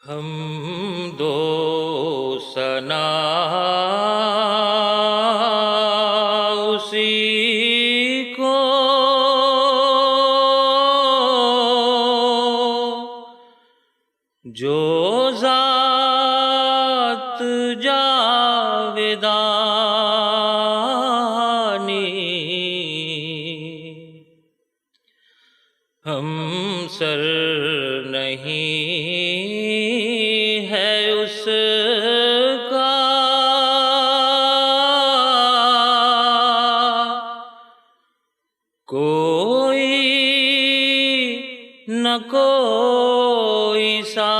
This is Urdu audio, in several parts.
ہم دو ثنا اسی کو جو ذات جاودانی، ہم سر نہیں ہے اس کا، کوئی نہ کوئی ثانی،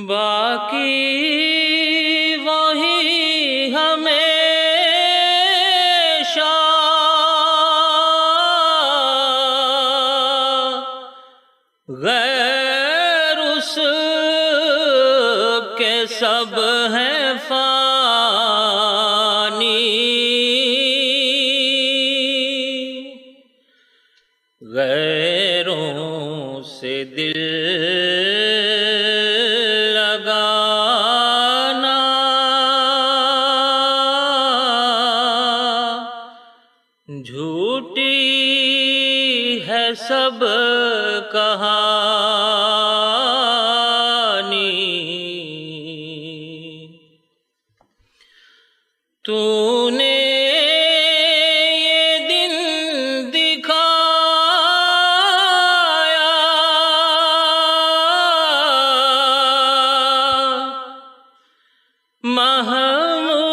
باقی وہی ہمیشہ، غیر اس کے سب ہیں فانی، غیروں سے دل لگانا جھوٹی ہے سب کہانی، تو نے یہ دن دکھایا،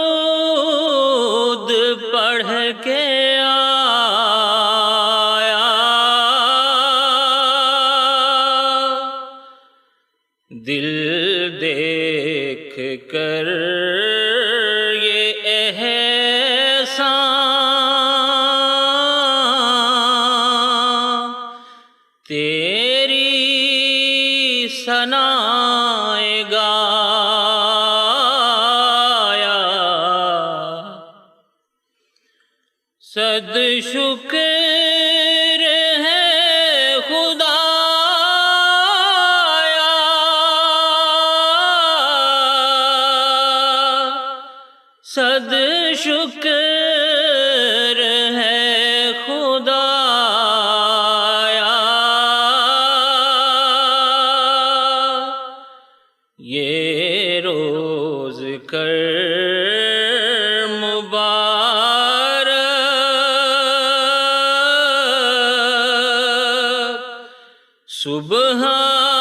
محمود پڑھ کے دل دیکھ کر یہ احسان، تیری ثنائے گایا، صد شکر ہے خدایا، صد شکر ہے خدایا، یہ روز کر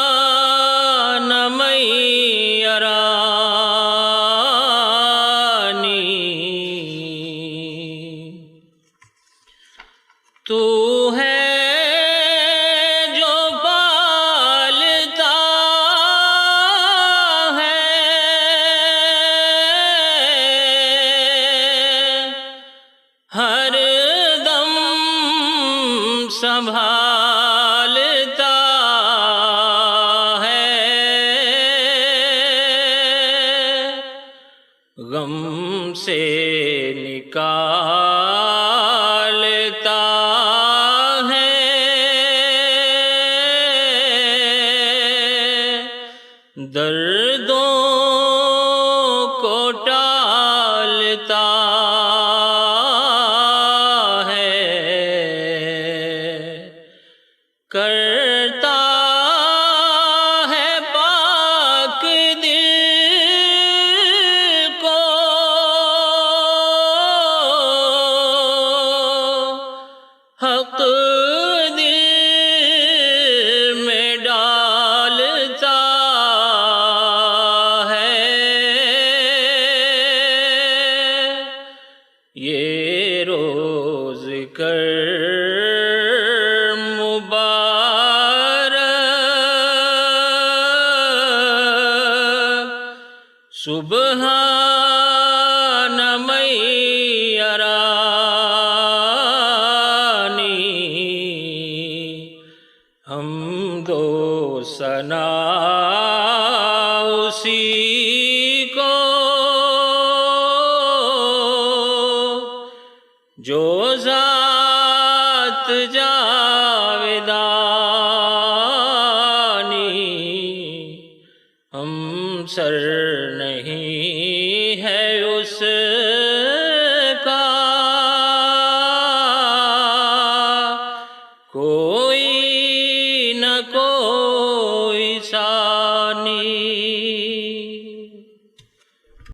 سبحان من یرانی، تو ہے جو پالتا ہے ہر دم سنبھالتا غم سے نکالتا ہے، دردوں کو ٹالتا ہے، کرتا ہے پاک دل حق دل میں ڈالتا ہے، یہ روز کر مبارک، سبحان من یرانی، ہم دو ثنا اسی کو جو ذات جاودانی، ہم سر نہیں ہے اس کا کوئی نہ کوئی ثانی۔